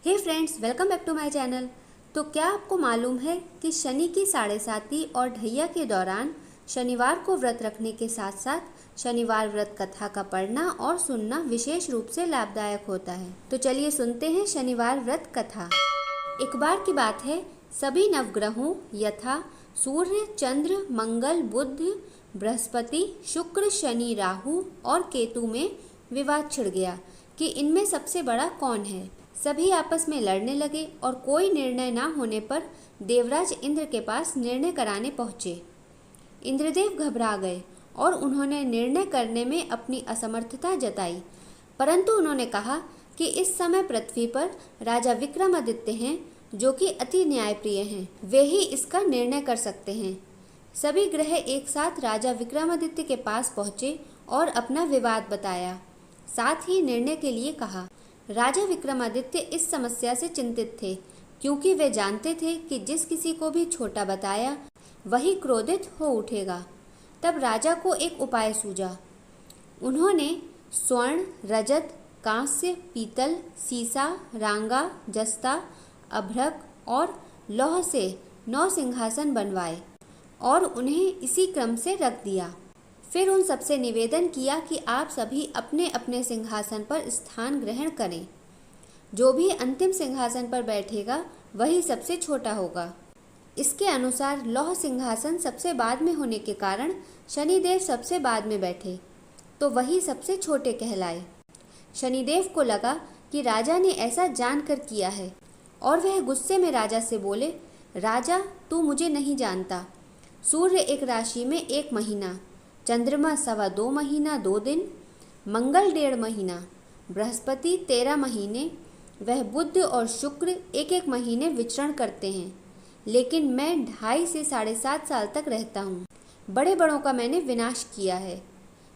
Hey friends, welcome back to my channel. तो क्या आपको मालूम है कि शनि की साढ़े साती और ढैया के दौरान शनिवार को व्रत रखने के साथ साथ शनिवार व्रत कथा का पढ़ना और सुनना विशेष रूप से लाभदायक होता है। तो चलिए सुनते हैं शनिवार व्रत कथा। एक बार की बात है, सभी नवग्रहों यथा सूर्य, चंद्र, मंगल, बुध, बृहस्पति, शुक्र, शनि, राहु और केतु में विवाद छिड़ गया कि इनमें सबसे बड़ा कौन है। सभी आपस में लड़ने लगे और कोई निर्णय ना होने पर देवराज इंद्र के पास निर्णय कराने पहुँचे। इंद्रदेव घबरा गए और उन्होंने निर्णय करने में अपनी असमर्थता जताई, परंतु उन्होंने कहा कि इस समय पृथ्वी पर राजा विक्रमादित्य हैं जो कि अति न्यायप्रिय हैं, वे ही इसका निर्णय कर सकते हैं। सभी ग्रह एक साथ राजा विक्रमादित्य के पास पहुँचे और अपना विवाद बताया, साथ ही निर्णय के लिए कहा। राजा विक्रमादित्य इस समस्या से चिंतित थे, क्योंकि वे जानते थे कि जिस किसी को भी छोटा बताया वही क्रोधित हो उठेगा। तब राजा को एक उपाय सूझा। उन्होंने स्वर्ण, रजत, कांस्य, पीतल, सीसा, रांगा, जस्ता, अभ्रक और लौह से 9 सिंहासन बनवाए और उन्हें इसी क्रम से रख दिया। फिर उन सबसे निवेदन किया कि आप सभी अपने अपने सिंहासन पर स्थान ग्रहण करें। जो भी अंतिम सिंहासन पर बैठेगा वही सबसे छोटा होगा। इसके अनुसार लौह सिंहासन सबसे बाद में होने के कारण शनिदेव सबसे बाद में बैठे, तो वही सबसे छोटे कहलाए। शनिदेव को लगा कि राजा ने ऐसा जानकर किया है और वह गुस्से में राजा से बोले, राजा, तू मुझे नहीं जानता। सूर्य एक राशि में 1 महीना, चंद्रमा 2.25 महीना 2 दिन, मंगल 1.5 महीना, बृहस्पति 13 महीने, वह बुध और शुक्र 1-1 महीने विचरण करते हैं, लेकिन मैं 2.5 से 7.5 साल तक रहता हूँ। बड़े बड़ों का मैंने विनाश किया है।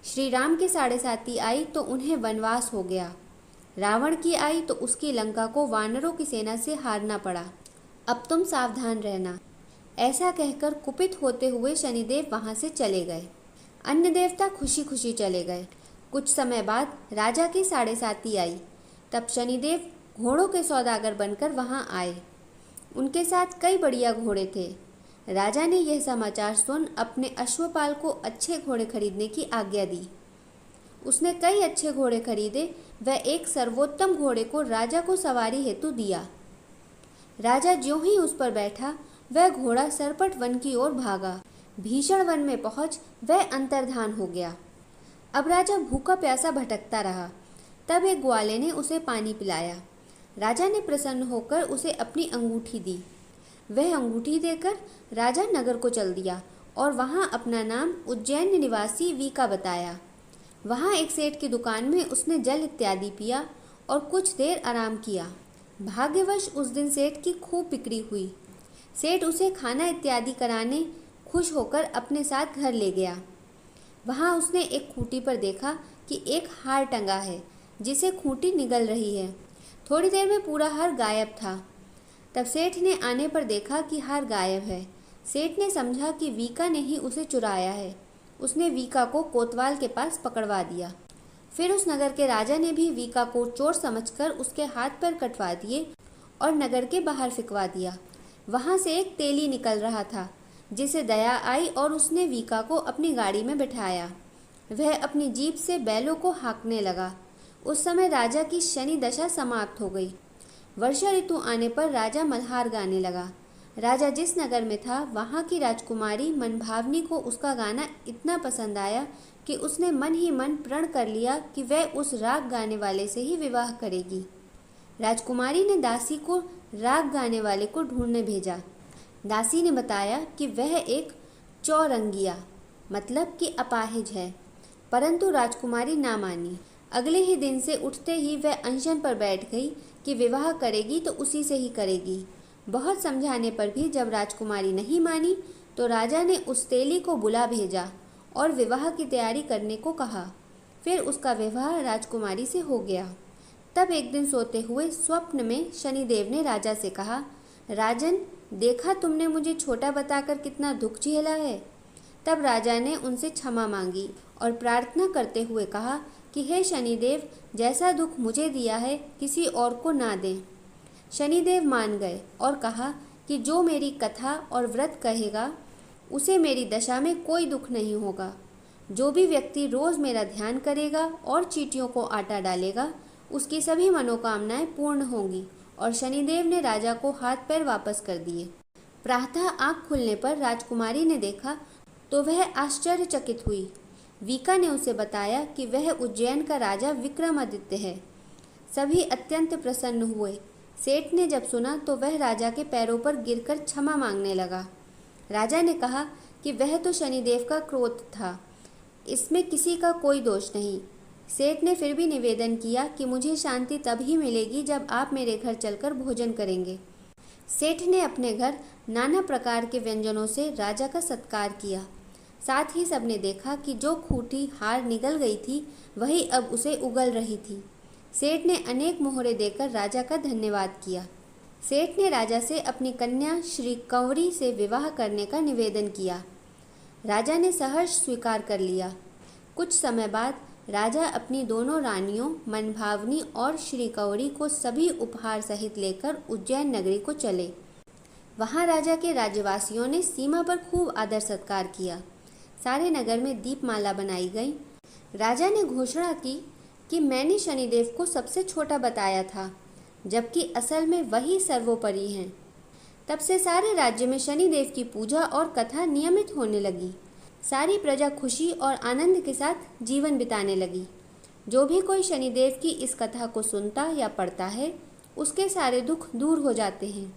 श्री राम की 7.5 आई तो उन्हें वनवास हो गया। रावण की आई तो उसकी लंका को वानरों की सेना से हारना पड़ा। अब तुम सावधान रहना। ऐसा कहकर कुपित होते हुए शनिदेव वहाँ से चले गए। अन्य देवता खुशी खुशी चले गए। कुछ समय बाद राजा की 7.5 आई। तब शनिदेव घोड़ों के सौदागर बनकर वहां आए। उनके साथ कई बढ़िया घोड़े थे। राजा ने यह समाचार सुन अपने अश्वपाल को अच्छे घोड़े खरीदने की आज्ञा दी। उसने कई अच्छे घोड़े खरीदे। वह एक सर्वोत्तम घोड़े को राजा को सवारी हेतु दिया। राजा ज्यों ही उस पर बैठा, वह घोड़ा सरपट वन की ओर भागा। भीषण वन में पहुंच वह अंतर्धान हो गया। अब राजा भूखा प्यासा भटकता रहा। तब एक ग्वाले ने उसे पानी पिलाया। राजा ने प्रसन्न होकर उसे अपनी अंगूठी दी। वह अंगूठी देकर राजा नगर को चल दिया और वहां अपना नाम उज्जैन निवासी वीका बताया। वहां एक सेठ की दुकान में उसने जल इत्यादि पिया और कुछ देर आराम किया। भाग्यवश उस दिन सेठ की खूब बिक्री हुई। सेठ उसे खाना इत्यादि कराने खुश होकर अपने साथ घर ले गया। वहाँ उसने एक खूंटी पर देखा कि एक हार टंगा है, जिसे खूंटी निगल रही है। थोड़ी देर में पूरा हार गायब था। तब सेठ ने आने पर देखा कि हार गायब है। सेठ ने समझा कि वीका ने ही उसे चुराया है। उसने वीका को कोतवाल के पास पकड़वा दिया। फिर उस नगर के राजा ने भी वीका को चोर समझकर उसके हाथ पैर कटवा दिए और नगर के बाहर फिकवा दिया। वहाँ से एक तेली निकल रहा था, जिसे दया आई और उसने वीका को अपनी गाड़ी में बिठाया। वह अपनी जीप से बैलों को हाँकने लगा। उस समय राजा की शनि दशा समाप्त हो गई। वर्षा ऋतु आने पर राजा मल्हार गाने लगा। राजा जिस नगर में था वहाँ की राजकुमारी मनभावनी को उसका गाना इतना पसंद आया कि उसने मन ही मन प्रण कर लिया कि वह उस राग गाने वाले से ही विवाह करेगी। राजकुमारी ने दासी को राग गाने वाले को ढूंढने भेजा। दासी ने बताया कि वह एक चौरंगिया मतलब कि अपाहिज है, परंतु राजकुमारी ना मानी। अगले ही दिन से उठते ही वह अनशन पर बैठ गई कि विवाह करेगी तो उसी से ही करेगी। बहुत समझाने पर भी जब राजकुमारी नहीं मानी तो राजा ने उस तेली को बुला भेजा और विवाह की तैयारी करने को कहा। फिर उसका विवाह राजकुमारी से हो गया। तब एक दिन सोते हुए स्वप्न में शनिदेव ने राजा से कहा, राजन, देखा तुमने मुझे छोटा बताकर कितना दुख झेला है। तब राजा ने उनसे क्षमा मांगी और प्रार्थना करते हुए कहा कि हे शनिदेव, जैसा दुख मुझे दिया है किसी और को ना दें। शनिदेव मान गए और कहा कि जो मेरी कथा और व्रत कहेगा उसे मेरी दशा में कोई दुख नहीं होगा। जो भी व्यक्ति रोज मेरा ध्यान करेगा और चींटियों को आटा डालेगा उसकी सभी मनोकामनाएं पूर्ण होंगी। और शनिदेव ने राजा को हाथ पैर वापस कर दिए। प्रातः आँख खुलने पर राजकुमारी ने देखा तो वह आश्चर्यचकित हुई। वीका ने उसे बताया कि वह उज्जैन का राजा विक्रमादित्य है। सभी अत्यंत प्रसन्न हुए। सेठ ने जब सुना तो वह राजा के पैरों पर गिरकर क्षमा मांगने लगा। राजा ने कहा कि वह तो शनिदेव का क्रोध था, इसमें किसी का कोई दोष नहीं। सेठ ने फिर भी निवेदन किया कि मुझे शांति तभी मिलेगी जब आप मेरे घर चलकर भोजन करेंगे। सेठ ने अपने घर नाना प्रकार के व्यंजनों से राजा का सत्कार किया। साथ ही सबने देखा कि जो खूंटी हार निगल गई थी वही अब उसे उगल रही थी। सेठ ने अनेक मोहरे देकर राजा का धन्यवाद किया। सेठ ने राजा से अपनी कन्या श्री कंवरी से विवाह करने का निवेदन किया। राजा ने सहर्ष स्वीकार कर लिया। कुछ समय बाद राजा अपनी दोनों रानियों मनभावनी और श्री कंवरी को सभी उपहार सहित लेकर उज्जैन नगरी को चले। वहाँ राजा के राज्यवासियों ने सीमा पर खूब आदर सत्कार किया। सारे नगर में दीपमाला बनाई गई। राजा ने घोषणा की कि मैंने शनिदेव को सबसे छोटा बताया था, जबकि असल में वही सर्वोपरि हैं। तब से सारे राज्य में शनिदेव की पूजा और कथा नियमित होने लगी। सारी प्रजा खुशी और आनंद के साथ जीवन बिताने लगी। जो भी कोई शनिदेव की इस कथा को सुनता या पढ़ता है उसके सारे दुख दूर हो जाते हैं।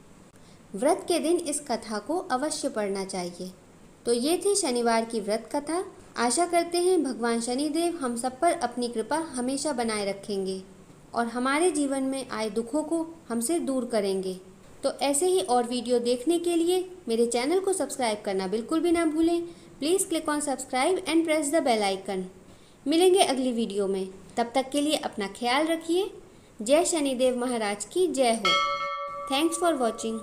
व्रत के दिन इस कथा को अवश्य पढ़ना चाहिए। तो ये थी शनिवार की व्रत कथा। आशा करते हैं भगवान शनिदेव हम सब पर अपनी कृपा हमेशा बनाए रखेंगे और हमारे जीवन में आए दुखों को हमसे दूर करेंगे। तो ऐसे ही और वीडियो देखने के लिए मेरे चैनल को सब्सक्राइब करना बिल्कुल भी ना भूलें। Please click on subscribe and press the bell icon. मिलेंगे अगली वीडियो में। तब तक के लिए अपना ख्याल रखिए। जय शनिदेव महाराज की जय हो। Thanks for watching.